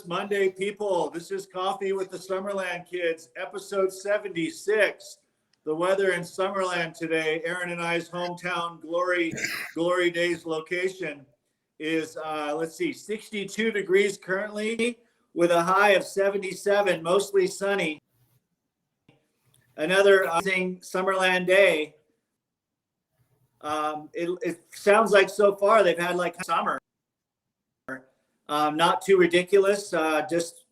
Monday, people. This is Coffee with the Summerland Kids, episode 76. The weather in Summerland today, Aaron and I's hometown Glory Days location is, 62 degrees currently with a high of 77, mostly sunny. Another amazing Summerland day. It sounds like so far they've had like summer. Not too ridiculous, just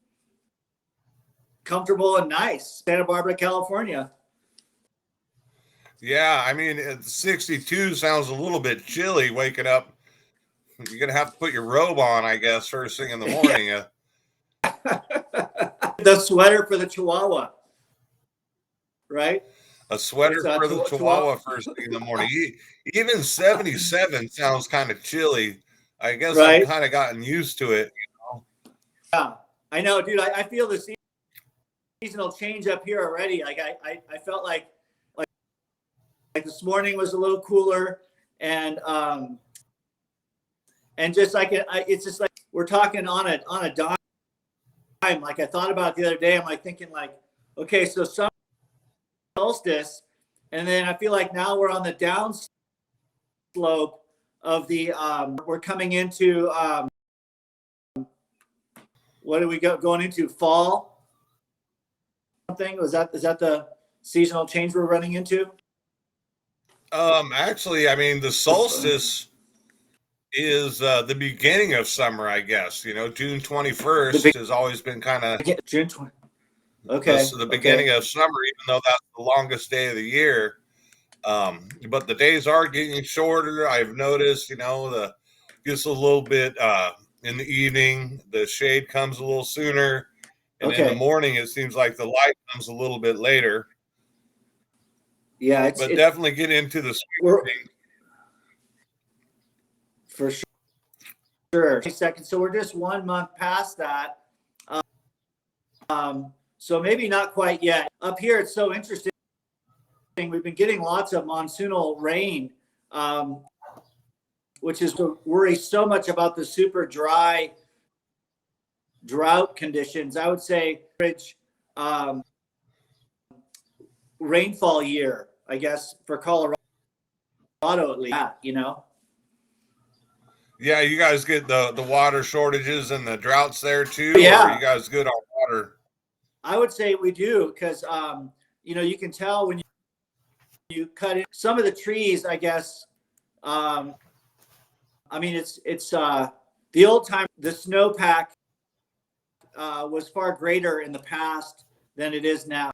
comfortable and nice. Santa Barbara, California. Yeah, I mean, 62 sounds a little bit chilly waking up. You're going to have to put your robe on, I guess, first thing in the morning. Yeah. The sweater for the Chihuahua, right? A sweater for the Chihuahua first thing in the morning. Even 77 sounds kind of chilly. I guess right? I've kind of gotten used to it. Yeah, I know, dude. I feel the seasonal change up here already. Like I felt like this morning was a little cooler, and just like it's just like we're talking on a dime. Like I thought about it the other day. I'm like thinking like, okay, so summer solstice, and then I feel like now we're on the down slope of the we're coming into what are we going into, fall something? Is that the seasonal change we're running into? Actually, I mean, the solstice is the beginning of summer, I guess. You know, June 21st has always been kind of June 20. Okay. The beginning of summer, even though that's the longest day of the year. But the days are getting shorter. I've noticed, you know, gets a little bit in the evening, the shade comes a little sooner. And in the morning, it seems like the light comes a little bit later. Yeah, but definitely get into the spring for sure. Seconds. So we're just 1 month past that. So maybe not quite yet. Up here, it's so interesting. We've been getting lots of monsoonal rain, which is to worry so much about the super dry drought conditions. I would say rainfall year, I guess, for Colorado at least, you know? Yeah, you guys get the water shortages and the droughts there too? Yeah. Or are you guys good on water? I would say we do because, you know, you can tell when you cut in some of the trees, I guess. I mean, it's the old time, the snowpack was far greater in the past than it is now.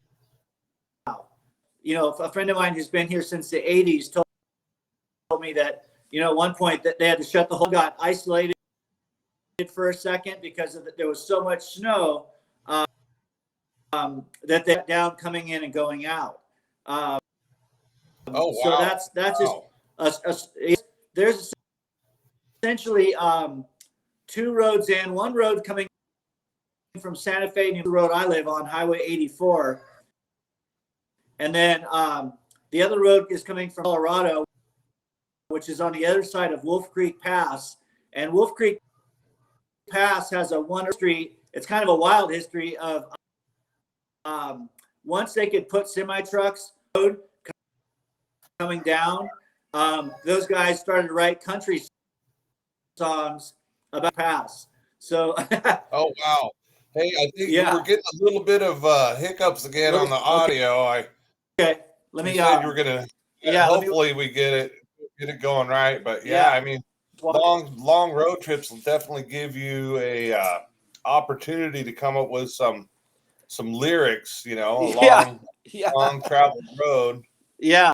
You know, a friend of mine who's been here since the 80s told me that, you know, at one point that they had to shut the whole, got isolated for a second because there was so much snow that they're down coming in and going out. Oh, wow. So that's just there's essentially two roads in, one road coming from Santa Fe, the road I live on, Highway 84. And then the other road is coming from Colorado, which is on the other side of Wolf Creek Pass. And Wolf Creek Pass has a wonderful history. It's kind of a wild history of once they could put semi-trucks coming down, those guys started to write country songs about pass. So oh, wow. Hey, I think we're getting a little bit of hiccups again on the audio. Okay, let me. You said you were gonna. Hopefully, we get it going right. But I mean, long road trips will definitely give you a opportunity to come up with some lyrics. You know, a long traveled road. Yeah,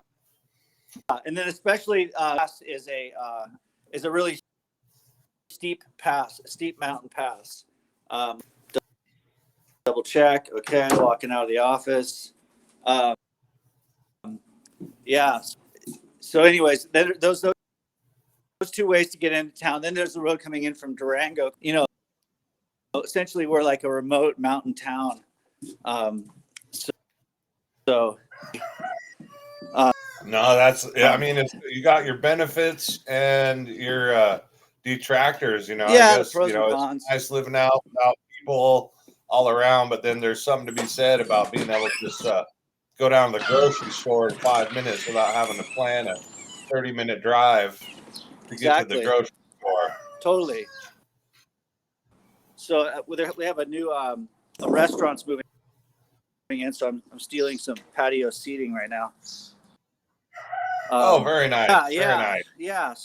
and then especially is a really steep mountain pass. Double check. Okay, walking out of the office. Yeah. So, anyways, then those two ways to get into town. Then there's the road coming in from Durango. You know, essentially we're like a remote mountain town. No, that's. I mean, you got your benefits and your detractors. You know, I guess it's nice living out without people all around, but then there's something to be said about being able to just go down to the grocery store in 5 minutes without having to plan a 30-minute drive to get to the Exactly. grocery store. Totally. So we have a new a restaurant's moving in, so I'm stealing some patio seating right now. Oh, very nice. Yeah, very nice. Yeah.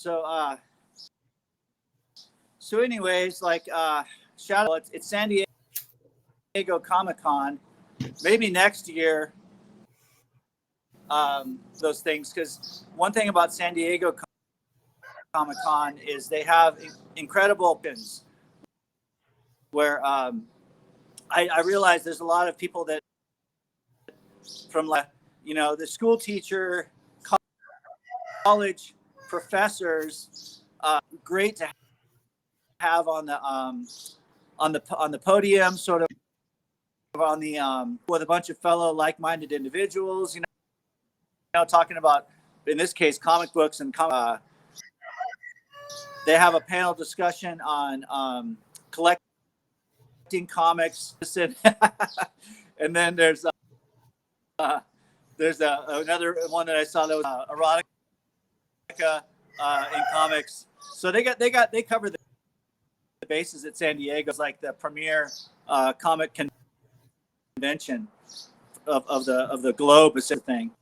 So anyways, like shout out, it's San Diego Comic-Con. Maybe next year, those things, because one thing about San Diego Comic-Con is they have incredible pins where I realize there's a lot of people that from the school teacher, college professors, great to have on the podium, sort of on the with a bunch of fellow like-minded individuals, talking about, in this case, comic books and they have a panel discussion on collecting comics, and then there's another one that I saw that was erotica in comics. So they cover the bases at San Diego. It's like the premier comic convention of the globe, is thing.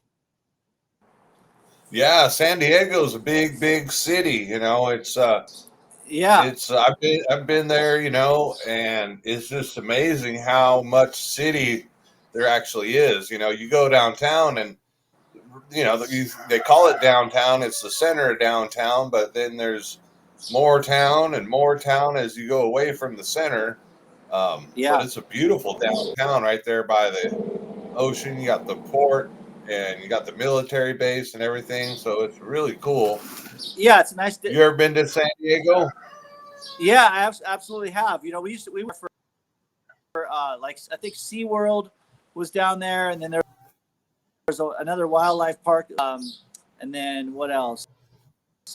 Yeah, San Diego's a big city. It's Yeah. It's I've been there, and it's just amazing how much city there actually is. You go downtown, and they call it downtown. It's the center of downtown, but then there's more town and more town as you go away from the center. Yeah. But it's a beautiful downtown right there by the ocean. You got the port, and you got the military base and everything. So it's really cool. Yeah, it's nice. You ever been to San Diego? Yeah, I absolutely have. We were for like, I think SeaWorld was down there, and then there's another wildlife park. And then what else?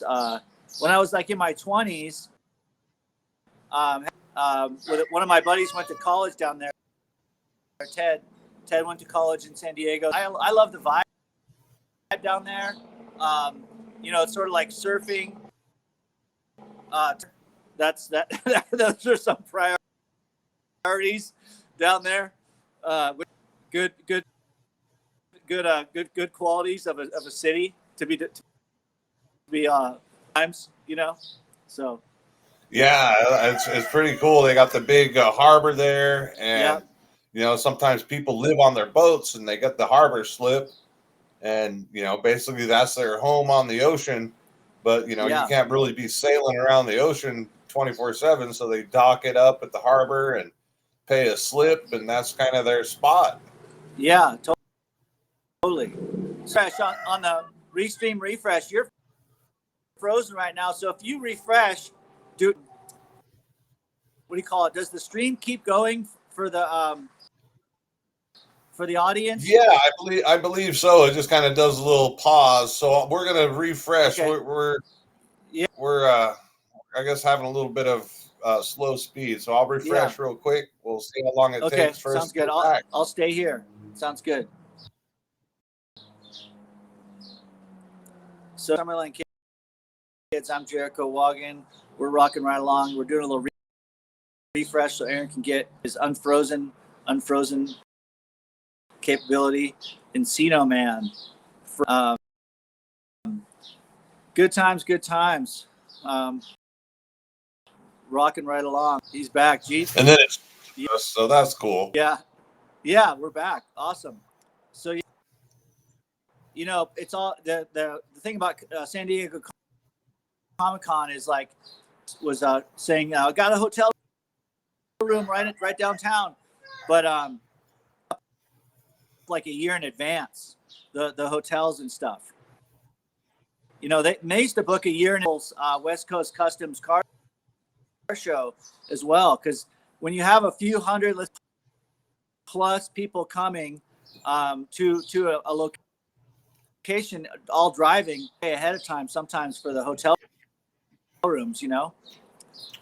When I was like in my 20s, one of my buddies went to college down there. Ted went to college in San Diego. I love the vibe down there. It's sort of like surfing. Those are some priorities down there. Good qualities of a city to be times. So. Yeah, it's pretty cool. They got the big harbor there, and sometimes people live on their boats, and they got the harbor slip, and basically that's their home on the ocean. But you can't really be sailing around the ocean 24/7, so they dock it up at the harbor and pay a slip, and that's kind of their spot. Yeah, totally. On the Restream refresh, you're frozen right now. So if you refresh, what do you call it? Does the stream keep going for the audience? Yeah, I believe so. It just kind of does a little pause. So we're gonna refresh. Okay. We're I guess having a little bit of slow speed. So I'll refresh real quick. We'll see how long it takes for us. Sounds good. I'll stay here. Sounds good. So Summerland Kids, I'm Jericho Wagon. We're rocking right along. We're doing a little refresh so Aaron can get his unfrozen capability. Encino Man. Good times. Rocking right along. He's back. Jeez. And then so that's cool. Yeah, we're back. Awesome. So it's all the thing about San Diego Comic-Con is was saying got a hotel room right downtown, but like a year in advance, the hotels and stuff. They used to book a year in West Coast Customs car show as well, because when you have a few hundred plus people coming to a location, all driving ahead of time, sometimes for the hotel rooms,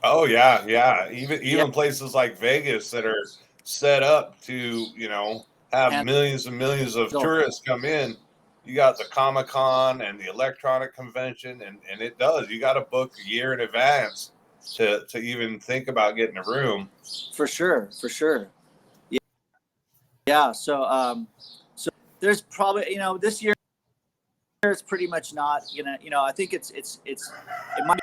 Oh yeah, yeah. Yeah, Even places like Vegas that are set up to, have handle. millions and millions of tourists come in. You got the Comic Con and the Electronic Convention, and it does. You got to book a year in advance to even think about getting a room. For sure, for sure. Yeah, yeah. So there's probably this year it's pretty much not gonna. I think it might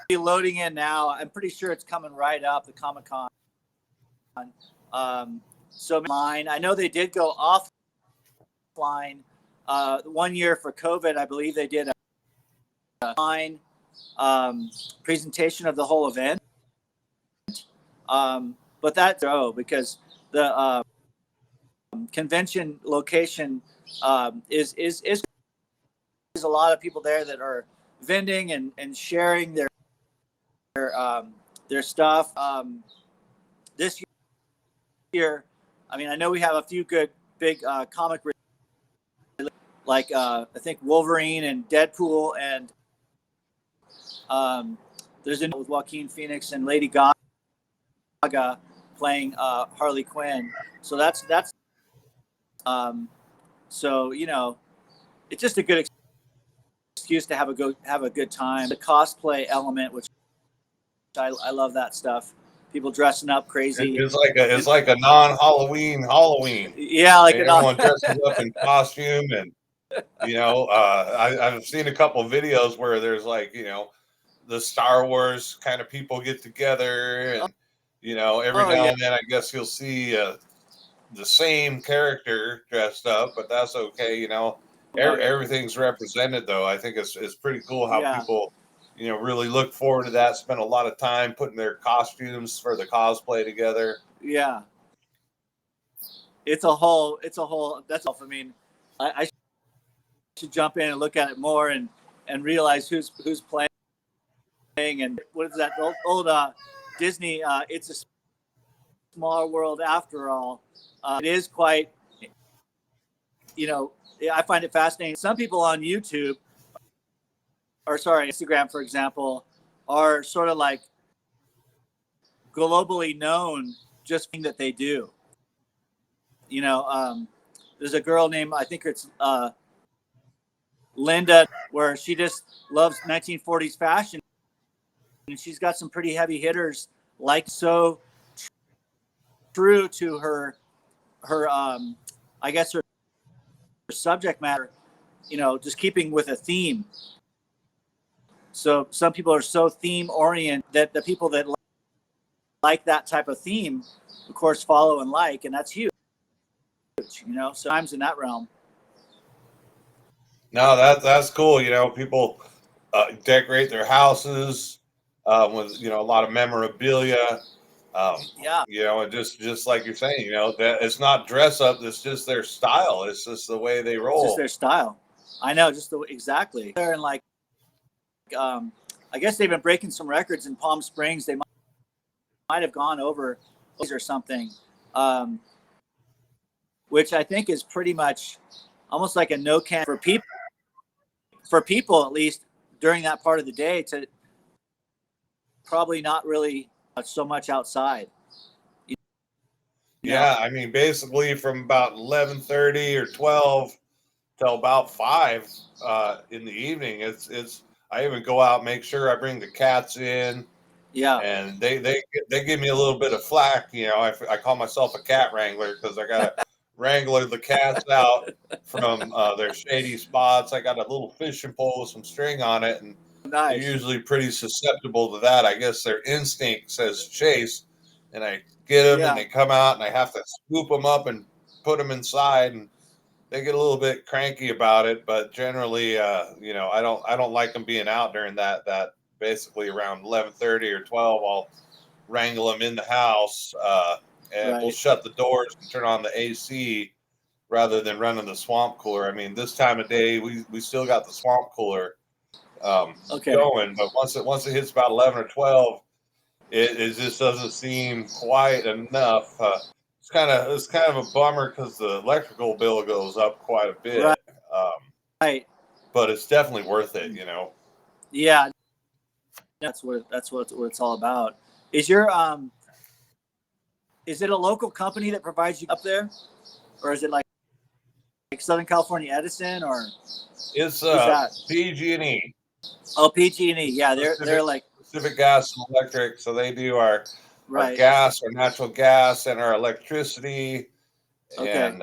be loading in now. I'm pretty sure it's coming right up the Comic Con. So mine, I know they did go offline. 1 year for COVID, I believe they did a online presentation of the whole event. But that's because the convention location is a lot of people there that are vending and sharing their stuff. This year, I mean, I know we have a few good big comic like I think Wolverine and Deadpool, and there's a with Joaquin Phoenix and Lady Gaga playing Harley Quinn. So that's so it's just a good excuse to have a good time. The cosplay element, which I love that stuff. People dressing up crazy. It's like a non-Halloween Halloween. Yeah, like everyone dresses up in costume, and I've seen a couple of videos where there's the Star Wars kind of people get together, and every now and then I guess you'll see the same character dressed up, but that's okay. Everything's represented, though. I think it's pretty cool how people really look forward to that, spend a lot of time putting their costumes for the cosplay together. Yeah, it's a whole that's all. I mean, I should jump in and look at it more and realize who's playing. And what is that old Disney It's a Small World After All. It is quite, I find it fascinating. Some people on YouTube, or sorry, Instagram, for example, are sort of like globally known just that they do. There's a girl named, I think it's Linda, where she just loves 1940s fashion, and she's got some pretty heavy hitters, like so true to her I guess her subject matter, just keeping with a theme. So some people are so theme oriented that the people that like that type of theme, of course, follow and like, and that's huge. Sometimes in that realm. No, that's cool. People decorate their houses with a lot of memorabilia. And just like you're saying, that it's not dress up. It's just their style. It's just the way they roll. It's just their style. I know, exactly. And like, I guess they've been breaking some records in Palm Springs. They might have gone over or something, which I think is pretty much almost like a no can for people at least during that part of the day, to probably not really so much outside. Yeah, I mean, basically from about 11:30 or 12 till about 5 in the evening. It's I even go out, make sure I bring the cats in. Yeah, and they give me a little bit of flack. I call myself a cat wrangler because I got to wrangle the cats out from their shady spots. I got a little fishing pole with some string on it, and nice. they're usually pretty susceptible to that. I guess their instinct says chase, and I get them and they come out, and I have to scoop them up and put them inside, and they get a little bit cranky about it. But generally, I don't like them being out during that basically around 11:30 or 12. I'll wrangle them in the house, and we'll shut the doors and turn on the AC rather than running the swamp cooler. I mean, this time of day, we still got the swamp cooler going, but once it hits about 11 or 12, it just doesn't seem quiet enough. It's kind of a bummer because the electrical bill goes up quite a bit. Right. But it's definitely worth it, Yeah. That's what it's all about. Is your is it a local company that provides you up there, or is it like Southern California Edison, or It's who's that? PG&E, Oh, PG&E. Yeah, they're like Pacific Gas and Electric. So they do our right. gas, our natural gas, and our electricity. Okay. And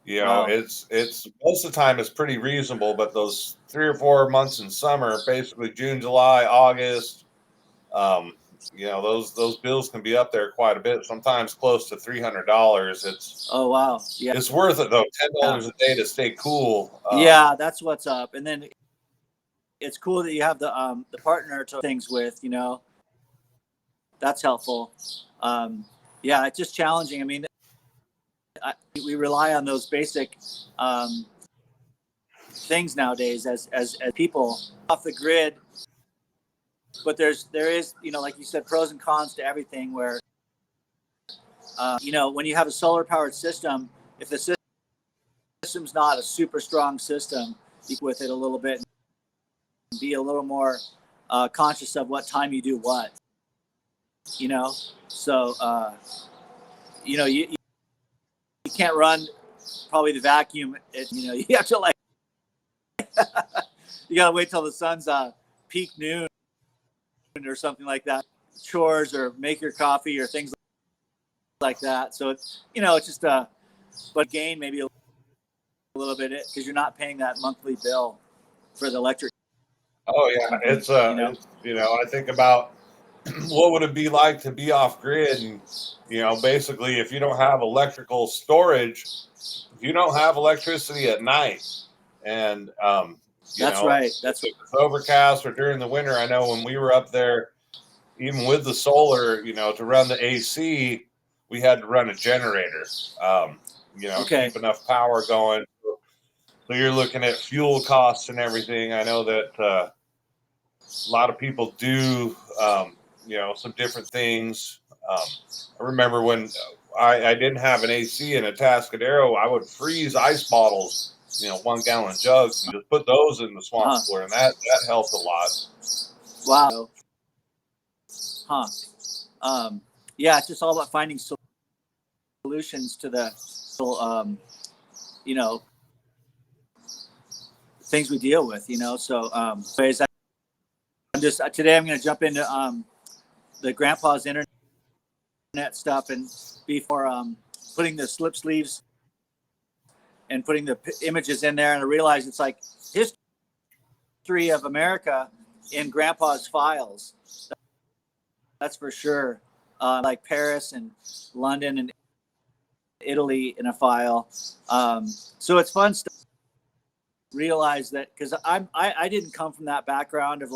Wow. it's most of the time it's pretty reasonable, but those 3 or 4 months in summer, basically June, July, August, um, those bills can be up there quite a bit. Sometimes close to $300. Oh wow. Yeah. It's worth it though. Yeah. $10 a day to stay cool. Yeah, that's what's up. And then it's cool that you have the partner to things with. That's helpful. Yeah, it's just challenging. I mean, we rely on those basic things nowadays as people off the grid. But there is, like you said, pros and cons to everything. Where when you have a solar powered system, if the system's not a super strong system, you with it a little bit, and be a little more conscious of what time you do what. So you can't run probably the vacuum. You have to you gotta wait till the sun's peak noon or something like that. Chores or make your coffee or things like that. So it's just but gain maybe a little bit because you're not paying that monthly bill for the electric. Oh yeah, it's I think about what would it be like to be off grid, and basically if you don't have electrical storage, if you don't have electricity at night, and That's right. That's if it's overcast or during the winter. I know when we were up there, even with the solar, to run the AC, we had to run a generator, okay. keep enough power going. So you're looking at fuel costs and everything. I know that a lot of people do, some different things. I remember when I didn't have an AC in a Tascadero, I would freeze ice bottles, 1 gallon jugs, and just put those in the swamp cooler, and that helped a lot. Wow. Huh. Yeah, it's just all about finding solutions to the, things we deal with. So, anyways, today I'm going to jump into the grandpa's internet stuff, and before putting the slip sleeves and putting the images in there, and I realized it's like history of America in grandpa's files. That's for sure. Like Paris and London and Italy in a file. So it's fun to realize that, because I didn't come from that background of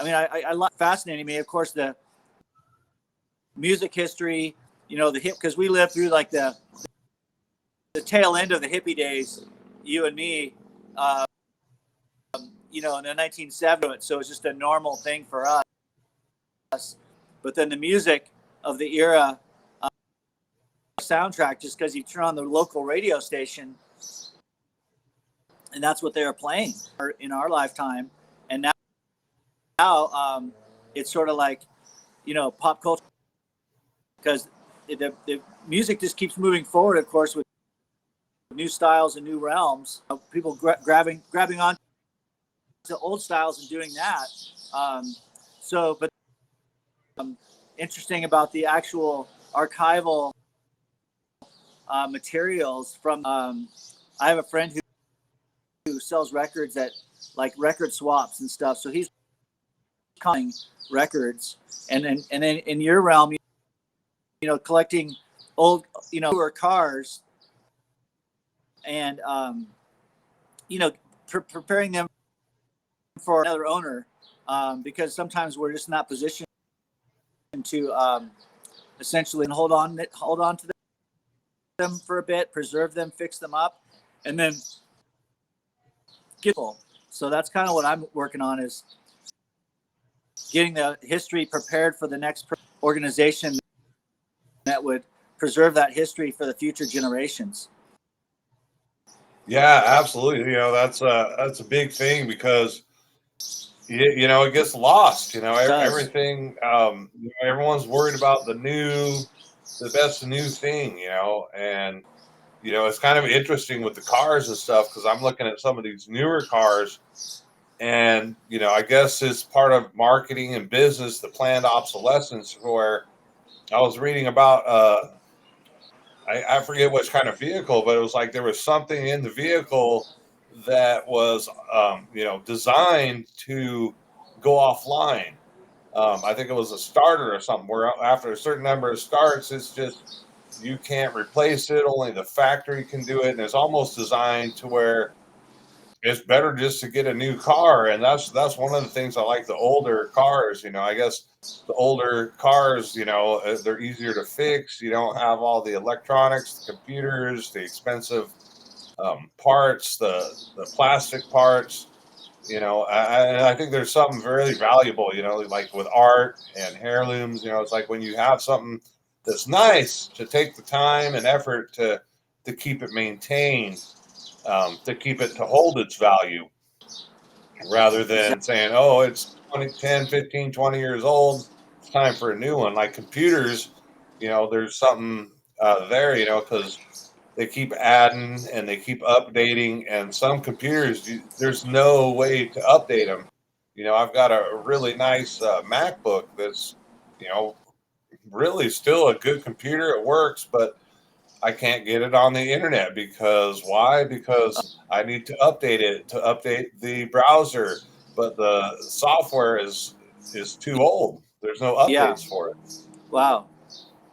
I fascinating me, of course, the music history, the hip, because we lived through like the tail end of the hippie days, you and me, in the 1970s. So it's just a normal thing for us. But then the music of the era, soundtrack, just because you turn on the local radio station and that's what they were playing in our lifetime. And now it's sort of like, pop culture, because the music just keeps moving forward, of course, with new styles and new realms. People grabbing on to old styles and doing that. But interesting about the actual archival materials from. I have a friend who sells records at like record swaps and stuff. So he's collecting records, and then in your realm, collecting old, newer cars, and preparing them for another owner, because sometimes we're just not positioned to essentially hold on to them for a bit, preserve them, fix them up, and then get full. So that's kind of what I'm working on, is getting the history prepared for the next organization that would preserve that history for the future generations. Yeah, absolutely. That's a big thing, because you know, it gets lost. You know, It does. everything. You know, everyone's worried about the best new thing. You know, and you know, it's kind of interesting with the cars and stuff because I'm looking at some of these newer cars, and you know, I guess it's part of marketing and business, the planned obsolescence. Where I was reading about, I forget which kind of vehicle, but it was like there was something in the vehicle that was, you know, designed to go offline. I think it was a starter or something where after a certain number of starts, it's just you can't replace it. Only the factory can do it, and it's almost designed to where it's better just to get a new car. And that's one of the things I like the older cars. You know, I guess the older cars, you know, they're easier to fix. You don't have all the electronics, the computers, the expensive parts, the plastic parts. You know, and I think there's something very valuable, you know, like with art and heirlooms, you know, it's like when you have something that's nice to take the time and effort to keep it maintained, to keep it to hold its value rather than saying, oh, it's 20, 10, 15, 20 years old. It's time for a new one. Like computers, you know, there's something there, you know, because they keep adding and they keep updating, and some computers there's no way to update them. You know, I've got a really nice MacBook that's, you know, really still a good computer. It works, but I can't get it on the internet because why? Because I need to update it to update the browser, but the software is too old. There's no Yeah. updates for it. Wow.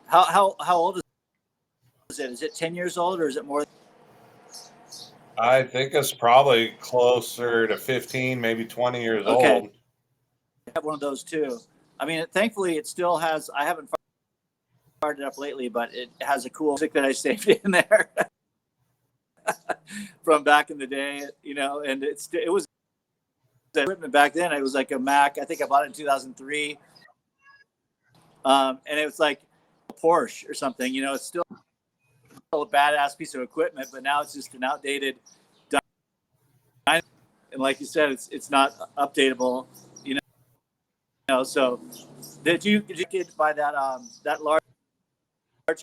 How old is it? Is it 10 years old or is it more? I think it's probably closer to 15, maybe 20 years Okay. old. I have one of those too. I mean, thankfully, it still has. I haven't fired it up lately, but it has a cool music that I saved in there from back in the day. You know, and it was the equipment back then. It was like a Mac. I think I bought it in 2003, and it was like a Porsche or something. You know, it's still a badass piece of equipment, but now it's just an outdated. And like you said, it's not updatable. You know, so did you get hit by that large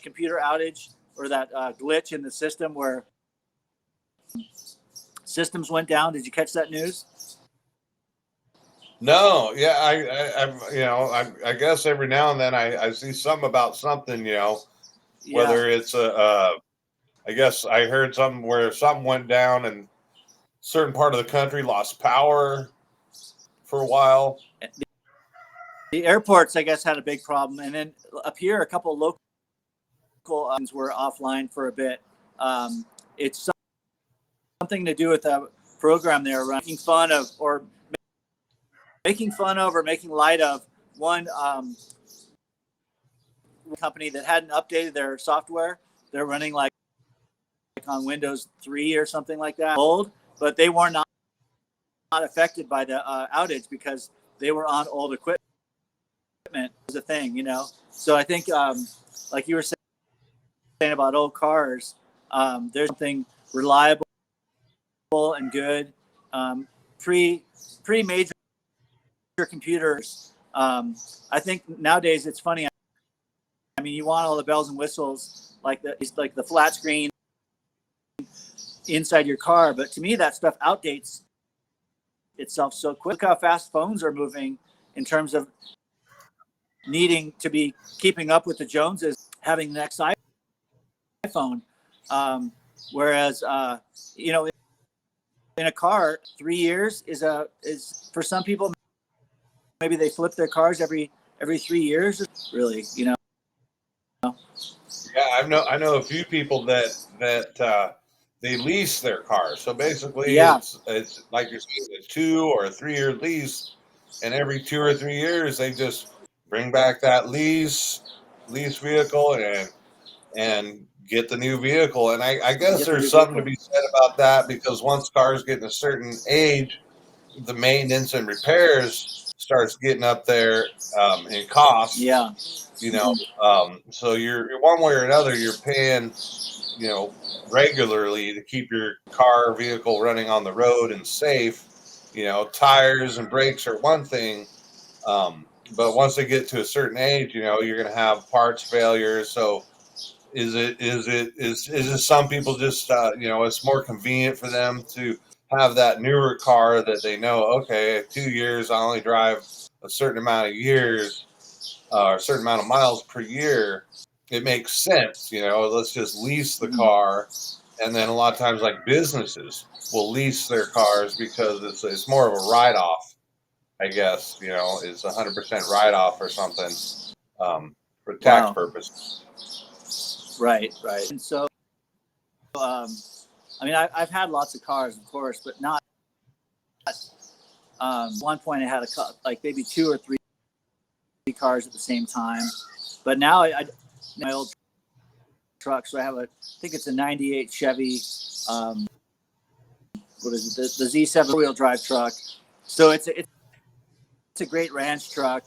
computer outage or that glitch in the system where systems went down? Did you catch that news? No, yeah, you know, I guess every now and then I see something about something, you know, Yeah. whether it's I guess I heard something where something went down and certain part of the country lost power for a while. The airports, I guess, had a big problem, and then up here, a couple of local were offline for a bit. It's something to do with a program they were running, making fun of or making light of one company that hadn't updated their software. They're running like on Windows 3 or something like that, old, but they were not affected by the outage because they were on old equipment. Was a thing, you know. So I think, like you were saying about old cars, there's something reliable and good. Pre major computers. I think nowadays it's funny. I mean, you want all the bells and whistles, like the flat screen inside your car, but to me that stuff outdates itself so quick. Look how fast phones are moving in terms of needing to be keeping up with the Joneses, having the next iPhone. Whereas, you know, in a car, 3 years is for some people, maybe they flip their cars every 3 years. Really, you know. Yeah, I know a few people that they lease their cars. So basically, Yeah. it's like you're saying, a 2 or 3 year lease, and every 2 or 3 years they just bring back that lease vehicle and get the new vehicle. And I guess there's something to be said about that because once cars get in a certain age, the maintenance and repairs starts getting up there in cost. Yeah. You know, so you're one way or another, you're paying, you know, regularly to keep your car vehicle running on the road and safe. tires and brakes are one thing. But once they get to a certain age, you're going to have parts failures. So is it some people just it's more convenient for them to have that newer car that they know, okay, 2 years I only drive a certain amount of years, or a certain amount of miles per year. It makes sense, let's just lease the car. And then a lot of times, like, businesses will lease their cars because it's more of a write off, I guess. It's 100% write off or something, for tax Wow. purposes. Right. And so, I mean, I've had lots of cars, of course, but not. One point I had like maybe 2 or 3 cars at the same time, but now I my old truck. So I think it's a '98 Chevy. What is it? The Z7 wheel drive truck. So it's a great ranch truck,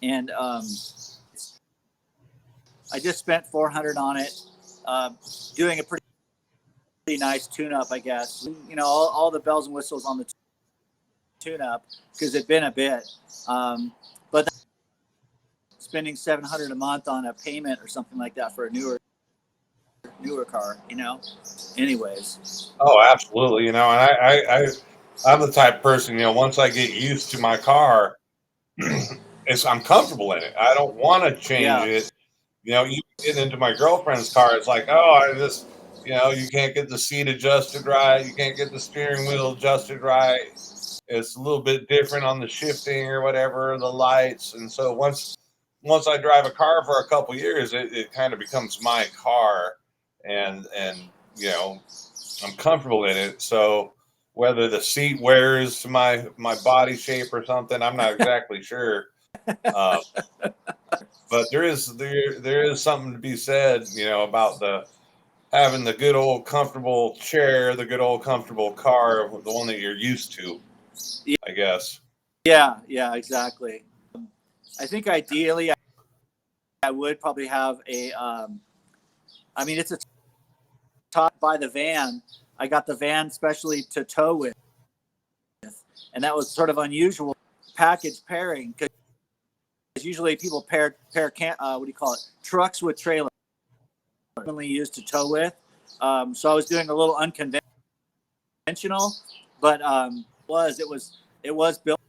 and I just spent $400 on it, doing a pretty nice tune-up, I guess. All the bells and whistles on the tune-up because it'd been a bit, but spending $700 a month on a payment or something like that for a newer car, Anyways. Oh, absolutely. And I'm the type of person, once I get used to my car, I'm comfortable in it. I don't want to change it. You get into my girlfriend's car, it's like, oh, you can't get the seat adjusted right. You can't get the steering wheel adjusted right. It's a little bit different on the shifting or whatever, the lights. And so once I drive a car for a couple years, it kind of becomes my car, and I'm comfortable in it. So whether the seat wears to my body shape or something, I'm not exactly sure. Uh, but there is something to be said, about having the good old comfortable chair, the good old comfortable car, the one that you're used to, I guess. Yeah, exactly. I think ideally I would probably have I mean, it's a top by the van. I got the van specially to tow with, and that was sort of unusual package pairing because usually people pair what do you call it, trucks with trailers, commonly used to tow with. So I was doing a little unconventional, but it was built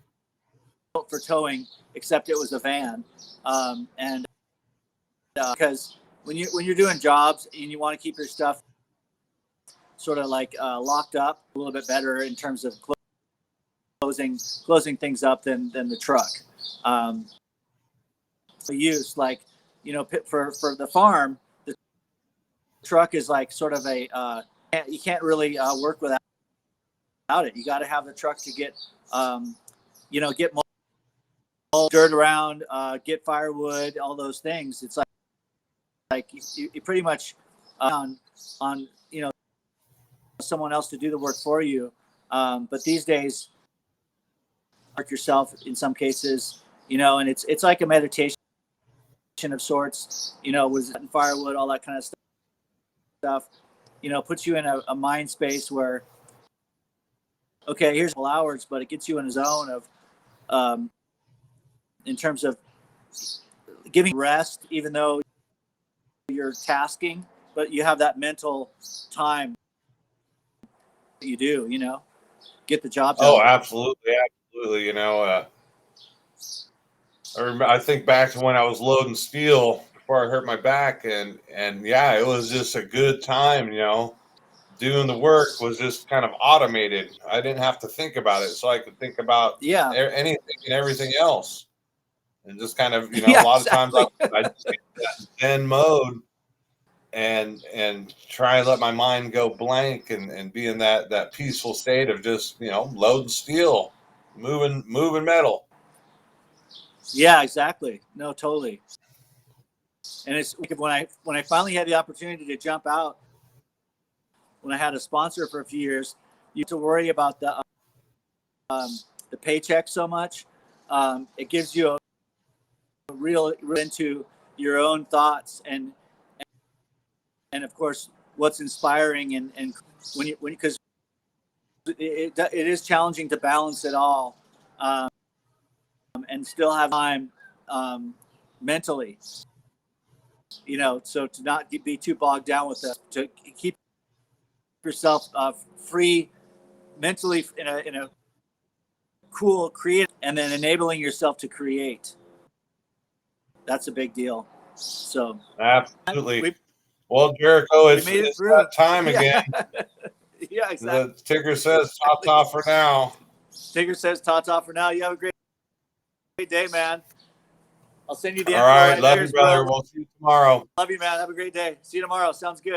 for towing, except it was a van, and because when you're doing jobs and you want to keep your stuff sort of like locked up a little bit better in terms of closing things up than the truck. Use like for the farm, the truck is like sort of you can't really work without it. You got to have the truck to get get dirt around, get firewood, all those things. It's like you pretty much on someone else to do the work for you. But these days, work yourself in some cases, and it's like a meditation of sorts, with firewood, all that kind of stuff, puts you in a mind space where, okay, here's hours, but it gets you in a zone of, in terms of giving rest, even though you're tasking, but you have that mental time that you do, get the job done. Oh, absolutely. I think back to when I was loading steel before I hurt my back, and yeah, it was just a good time. Doing the work was just kind of automated. I didn't have to think about it, so I could think about anything and everything else, and just kind of a lot of times I just get that zen mode and try and let my mind go blank and be in that peaceful state of just loading steel, moving metal. Yeah, exactly. No, totally. And it's when I finally had the opportunity to jump out, when I had a sponsor for a few years, you have to worry about the paycheck so much. It gives you a real into your own thoughts and of course what's inspiring and when because it is challenging to balance it all, and still have time, mentally, so to not be too bogged down with it, to keep yourself free mentally in a cool, creative, and then enabling yourself to create. That's a big deal. So absolutely. Well, Jericho, it's that time again. Yeah, exactly. The ticker says ta-ta for now. Ticker says ta-ta for now. You have a great day, man. I'll send you the All info right. right Love there, you, brother. bro. We'll see you tomorrow. Love you, man. Have a great day. See you tomorrow. Sounds good.